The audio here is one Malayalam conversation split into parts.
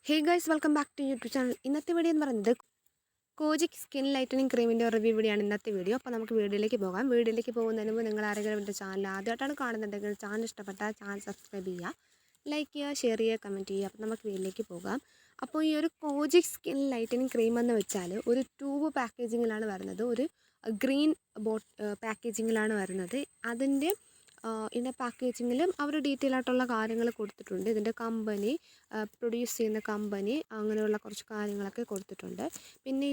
Hey guys welcome back to YouTube channel. ഇന്നത്തെ വീഡിയോ എന്ന് പറയുന്നത് കോജിക് സ്കിൻ ലൈറ്റനിങ് ക്രീമിൻ്റെ റിവ്യൂ വീഡിയോ ആണ് ഇന്നത്തെ വീഡിയോ. അപ്പോൾ നമുക്ക് വീഡിയോയിലേക്ക് പോകാം. വീഡിയോയിലേക്ക് പോകുന്നതിന് മുമ്പ് നിങ്ങൾ ആരെങ്കിലും എൻ്റെ ചാനൽ ആദ്യമായിട്ടാണ് കാണുന്നുണ്ടെങ്കിൽ ചാനൽ ഇഷ്ടപ്പെട്ടാൽ ചാനൽ സബ്സ്ക്രൈബ് ചെയ്യുക, ലൈക്ക് ചെയ്യുക, ഷെയർ ചെയ്യുക, കമൻറ്റ് ചെയ്യുക. അപ്പോൾ നമുക്ക് വീഡിയോയിലേക്ക് പോകാം. അപ്പോൾ ഈ ഒരു കോജിക് സ്കിൻ ലൈറ്റനിങ് ക്രീം എന്ന് വെച്ചാൽ ഒരു ട്യൂബ് പാക്കേജിങ്ങിലാണ് വരുന്നത്, ഒരു ഗ്രീൻ പാക്കേജിങ്ങിലാണ് വരുന്നത്. അതിൻ്റെ ഇതിൻ്റെ പാക്കേജിങ്ങിലും അവർ ഡീറ്റെയിൽ ആയിട്ടുള്ള കാര്യങ്ങൾ കൊടുത്തിട്ടുണ്ട്. ഇതിൻ്റെ കമ്പനി, പ്രൊഡ്യൂസ് ചെയ്യുന്ന കമ്പനി, അങ്ങനെയുള്ള കുറച്ച് കാര്യങ്ങളൊക്കെ കൊടുത്തിട്ടുണ്ട്. പിന്നെ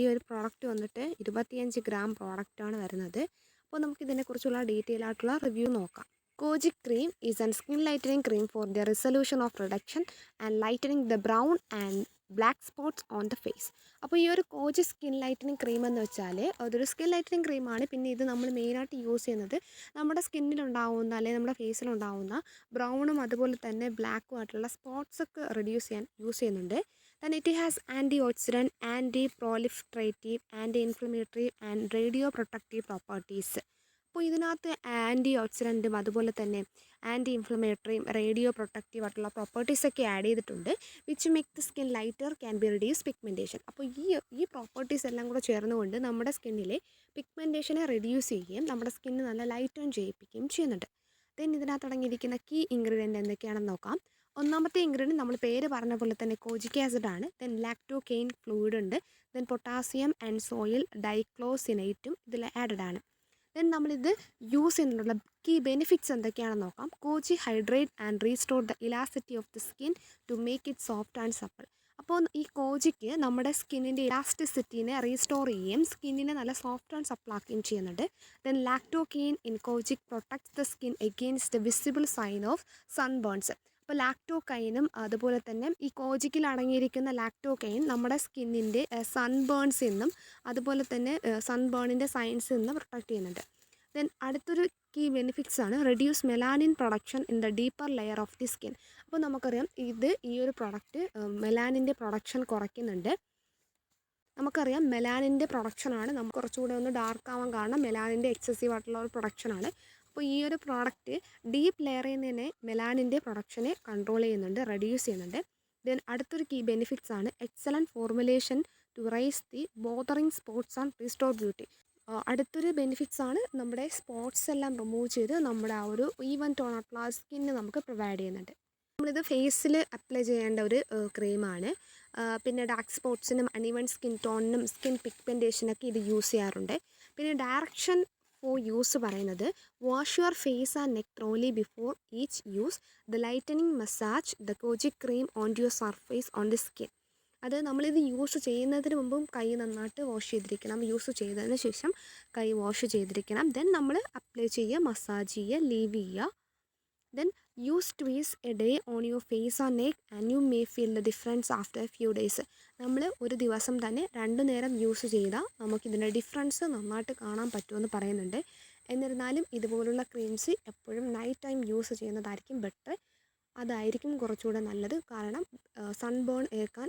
ഈ ഒരു പ്രോഡക്റ്റ് വന്നിട്ട് 25 ഗ്രാം പ്രോഡക്റ്റാണ് വരുന്നത്. അപ്പോൾ നമുക്കിതിനെക്കുറിച്ചുള്ള ഡീറ്റെയിൽ ആയിട്ടുള്ള റിവ്യൂ നോക്കാം. Kojic cream is a skin lightening cream for the resolution of reduction and lightening the brown and black spots on the face. അപ്പോൾ ഈ ഒരു കോജിക് സ്കിൻ ലൈറ്റനിങ് ക്രീം എന്ന് വെച്ചാൽ അതൊരു സ്കിൻ ലൈറ്റനിങ് ക്രീമാണ്. പിന്നെ ഇത് നമ്മൾ മെയിനായിട്ട് യൂസ് ചെയ്യുന്നത് നമ്മുടെ സ്കിന്നിലുണ്ടാവുന്ന അല്ലെങ്കിൽ നമ്മുടെ ഫേസിലുണ്ടാവുന്ന ബ്രൗണും അതുപോലെ തന്നെ ബ്ലാക്കും ആയിട്ടുള്ള സ്പോട്ട്സൊക്കെ റെഡ്യൂസ് ചെയ്യാൻ യൂസ് ചെയ്യുന്നുണ്ട്. then it has antioxidant, anti-proliferative, anti-inflammatory and radio protective properties. അപ്പോൾ ഇതിനകത്ത് ആൻറ്റി ഓക്സിഡൻറ്റും അതുപോലെ തന്നെ ആൻറ്റി ഇൻഫ്ലമേറ്ററിയും റേഡിയോ പ്രൊട്ടക്റ്റീവ് ആയിട്ടുള്ള പ്രോപ്പർട്ടീസൊക്കെ ആഡ് ചെയ്തിട്ടുണ്ട്. Which make the skin lighter, can be reduce pigmentation. അപ്പോൾ ഈ പ്രോപ്പർട്ടീസ് എല്ലാം കൂടെ ചേർന്നുകൊണ്ട് നമ്മുടെ സ്കിന്നിലെ പിഗ്മെൻറ്റേഷനെ റിഡ്യൂസ് ചെയ്യുകയും നമ്മുടെ സ്കിന്ന് നല്ല ലൈറ്റ് ഓൺ ചെയ്യിപ്പിക്കുകയും ചെയ്യുന്നുണ്ട്. ദെൻ ഇതിനകത്ത് അടങ്ങിയിരിക്കുന്ന കീ ഇൻഗ്രീഡിയൻറ്റ് എന്തൊക്കെയാണെന്ന് നോക്കാം. ഒന്നാമത്തെ ഇൻഗ്രീഡിയൻറ്റ് നമ്മൾ പേര് പറഞ്ഞ പോലെ തന്നെ കോജിക് ആസിഡ് ആണ്. ദെൻ ലാക്ടോകെയിൻ ഫ്ലൂയിഡ് ഉണ്ട്. ദെൻ പൊട്ടാസ്യം ആൻഡ് സോയിൽ ഡൈക്ലോസിനേറ്റും ഇതിൽ ആഡഡ് ആണ്. ദെൻ നമ്മളിത് യൂസ് ചെയ്യുന്നതിനുള്ള കീ ബെനിഫിറ്റ്സ് എന്തൊക്കെയാണെന്ന് നോക്കാം. Koji hydrate and restore the elasticity of the skin to make it soft and supple. അപ്പോൾ ഈ കോജിക്ക് നമ്മുടെ സ്കിന്നിൻ്റെ ഇലാസ്റ്റിസിറ്റിനെ റീസ്റ്റോർ ചെയ്യുകയും സ്കിന്നിനെ നല്ല സോഫ്റ്റ് ആൻഡ് സപ്പിളാക്കുകയും ചെയ്യുന്നുണ്ട്. Then lactokine in kojic protects the skin against the visible sign of sunburns. അപ്പോൾ ലാക്ടോകൈനും അതുപോലെ തന്നെ ഈ കോജിക്കിൽ അടങ്ങിയിരിക്കുന്ന ലാക്ടോകൈൻ നമ്മുടെ സ്കിന്നിൻ്റെ സൺബേൺസിൽ നിന്നും അതുപോലെ തന്നെ സൺബേണിൻ്റെ സൈൻസിൽ നിന്ന് പ്രൊട്ടക്റ്റ് ചെയ്യുന്നുണ്ട്. ദെൻ അടുത്തൊരു കീ ബെനിഫിറ്റ്സ് ആണ് reduce melanin production in the deeper layer of the skin. അപ്പോൾ നമുക്കറിയാം ഈ ഒരു പ്രൊഡക്റ്റ് മെലാനിൻ്റെ പ്രൊഡക്ഷൻ കുറയ്ക്കുന്നുണ്ട്. നമുക്കറിയാം മെലാനിൻ്റെ പ്രൊഡക്ഷനാണ് നമുക്ക് കുറച്ചുകൂടെ ഒന്ന് ഡാർക്ക് ആവാൻ കാരണം മെലാനിൻ്റെ എക്സസീവ് ആയിട്ടുള്ള ഒരു പ്രൊഡക്ഷനാണ്. അപ്പോൾ ഈ ഒരു പ്രോഡക്റ്റ് ഡീപ്പ് ലെയറിൽ നിന്ന് തന്നെ മെലാനിൻ്റെ പ്രൊഡക്ഷനെ കൺട്രോൾ ചെയ്യുന്നുണ്ട്, റെഡ്യൂസ് ചെയ്യുന്നുണ്ട്. ദെൻ അടുത്തൊരു കീ ബെനിഫിറ്റ്സ് ആണ് excellent formulation to raise the bothering spots and restore beauty. അടുത്തൊരു ബെനിഫിറ്റ്സ് ആണ് നമ്മുടെ സ്പോട്ട്സ് എല്ലാം റിമൂവ് ചെയ്ത് നമ്മുടെ ആ ഒരു ഈവൻ ടോൺ ആയിട്ടുള്ള സ്കിന്ന് നമുക്ക് പ്രൊവൈഡ് ചെയ്യുന്നുണ്ട്. നമ്മളിത് ഫേസിൽ അപ്ലൈ ചെയ്യേണ്ട ഒരു ക്രീമാണ്. പിന്നെ ഡാർക്ക് സ്പോട്ട്സിനും അൺഈവൺ സ്കിൻ ടോണിനും സ്കിൻ പിഗ്മെൻറ്റേഷനൊക്കെ ഇത് യൂസ് ചെയ്യാറുണ്ട്. പിന്നെ ഡയറക്ഷൻ ഫോർ യൂസ് പറയുന്നത് wash your face and neck trolley before each use the lightening massage the കോജിക് cream on your surface on the skin. അത് നമ്മളിത് യൂസ് ചെയ്യുന്നതിന് മുമ്പും കൈ നന്നായിട്ട് വാഷ് ചെയ്തിരിക്കണം. യൂസ് ചെയ്തതിന് ശേഷം കൈ വാഷ് ചെയ്തിരിക്കണം. ദെൻ നമ്മൾ അപ്ലൈ ചെയ്യുക, മസാജ് ചെയ്യുക, ലീവ് ചെയ്യുക. Then use twice a day on your face and neck and you may feel the difference after few days. നമ്മൾ ഒരു ദിവസം തന്നെ 2 നേരം യൂസ് ചെയ്താൽ നമുക്കിതിൻ്റെ ഡിഫറൻസ് നന്നായിട്ട് കാണാൻ പറ്റുമെന്ന് പറയുന്നുണ്ട്. എന്നിരുന്നാലും ഇതുപോലുള്ള ക്രീംസ് എപ്പോഴും നൈറ്റ് ടൈം യൂസ് ചെയ്യുന്നതായിരിക്കും ബെറ്റർ. അതായിരിക്കും കുറച്ചുകൂടെ നല്ലത്. കാരണം സൺബേൺ ഏൽക്കാൻ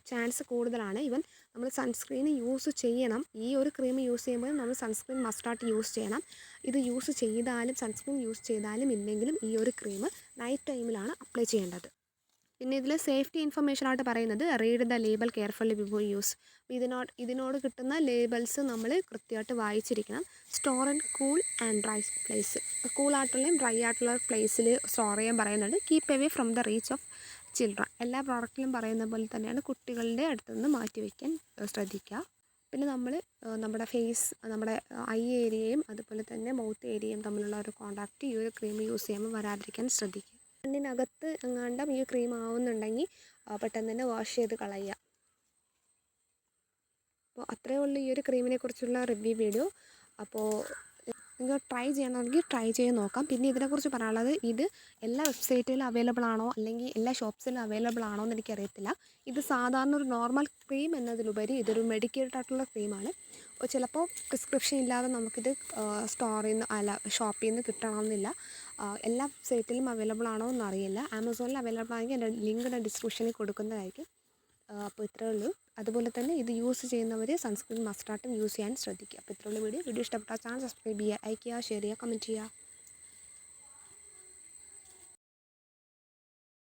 ചാൻസ് കൂടുതലാണ്. ഈവൻ നമ്മൾ സൺസ്ക്രീൻ യൂസ് ചെയ്യണം. ഈ ഒരു ക്രീം യൂസ് ചെയ്യുമ്പോൾ നമ്മൾ സൺസ്ക്രീൻ മസ്റ്റായിട്ട് യൂസ് ചെയ്യണം. ഇത് യൂസ് ചെയ്താലും സൺസ്ക്രീൻ യൂസ് ചെയ്താലും ഇല്ലെങ്കിലും ഈ ഒരു ക്രീം നൈറ്റ് ടൈമിലാണ് അപ്ലൈ ചെയ്യേണ്ടത്. പിന്നെ ഇതിൽ സേഫ്റ്റി ഇൻഫർമേഷനായിട്ട് പറയുന്നത് read the label carefully before use. ഇതിനോട് കിട്ടുന്ന ലേബൽസ് നമ്മൾ കൃത്യമായിട്ട് വായിച്ചിരിക്കണം. Store in cool and dry place. കൂളായിട്ടുള്ളതും ഡ്രൈ ആയിട്ടുള്ള പ്ലേസിൽ സ്റ്റോർ ചെയ്യാൻ പറയുന്നുണ്ട്. Keep away from the reach of children. എല്ലാ പ്രോഡക്റ്റിലും പറയുന്ന പോലെ തന്നെയാണ് കുട്ടികളുടെ അടുത്തുനിന്ന് മാറ്റി വയ്ക്കാൻ ശ്രദ്ധിക്കുക. പിന്നെ നമ്മുടെ ഫേസ്, നമ്മുടെ ഐ ഏരിയയും അതുപോലെ തന്നെ മൗത്ത് ഏരിയയും തമ്മിലുള്ള ഒരു കോണ്ടാക്റ്റ് ഈ ഒരു ക്രീം യൂസ് ചെയ്യുമ്പോൾ വരാതിരിക്കാൻ ശ്രദ്ധിക്കുക. കണ്ണിനകത്ത് എങ്ങാണ്ടും ഈ ക്രീം ആവുന്നുണ്ടെങ്കിൽ പെട്ടെന്ന് തന്നെ വാഷ് ചെയ്ത് കളയുക. അപ്പോൾ അത്രയേ ഉള്ളൂ ഈ ഒരു ക്രീമിനെ കുറിച്ചുള്ള റിവ്യൂ വീഡിയോ. അപ്പോൾ നിങ്ങൾ ട്രൈ ചെയ്യണമെങ്കിൽ ട്രൈ ചെയ്ത് നോക്കാം. പിന്നെ ഇതിനെക്കുറിച്ച് പറയാനുള്ളത് ഇത് എല്ലാ വെബ്സൈറ്റിലും അവൈലബിൾ ആണോ അല്ലെങ്കിൽ എല്ലാ ഷോപ്സിലും അവൈലബിൾ ആണോ എന്ന് എനിക്കറിയത്തില്ല. ഇത് സാധാരണ ഒരു നോർമൽ ക്രീം എന്നതിലുപരി ഇതൊരു മെഡിക്കേറ്റഡ് ആയിട്ടുള്ള ക്രീമാണ്. ചിലപ്പോൾ പ്രിസ്ക്രിപ്ഷൻ ഇല്ലാതെ നമുക്കിത് ഷോപ്പിൽ നിന്ന് കിട്ടണമെന്നില്ല. എല്ലാ സൈറ്റിലും അവൈലബിൾ ആണോ എന്നറിയില്ല. ആമസോണിൽ അവൈലബിൾ ആണെങ്കിൽ എൻ്റെ ലിങ്ക് ഡിസ്ക്രിപ്ഷനിൽ കൊടുക്കുന്നതായിരിക്കും. അപ്പോൾ ഇത്രയേ ഉള്ളൂ. അതുപോലെ തന്നെ ഇത് യൂസ് ചെയ്യുന്നവർ സൺസ്ക്രീൻ മസ്റ്റായിട്ടും യൂസ് ചെയ്യാൻ ശ്രദ്ധിക്കുക. അപ്പോൾ ഇത്രയുള്ള വീഡിയോ ഇഷ്ടപ്പെട്ടാൽ ചാനൽ സബ്സ്ക്രൈബ് ചെയ്യുക, ലൈക്ക് ചെയ്യുക, ഷെയർ ചെയ്യുക, കമൻറ്റ് ചെയ്യുക.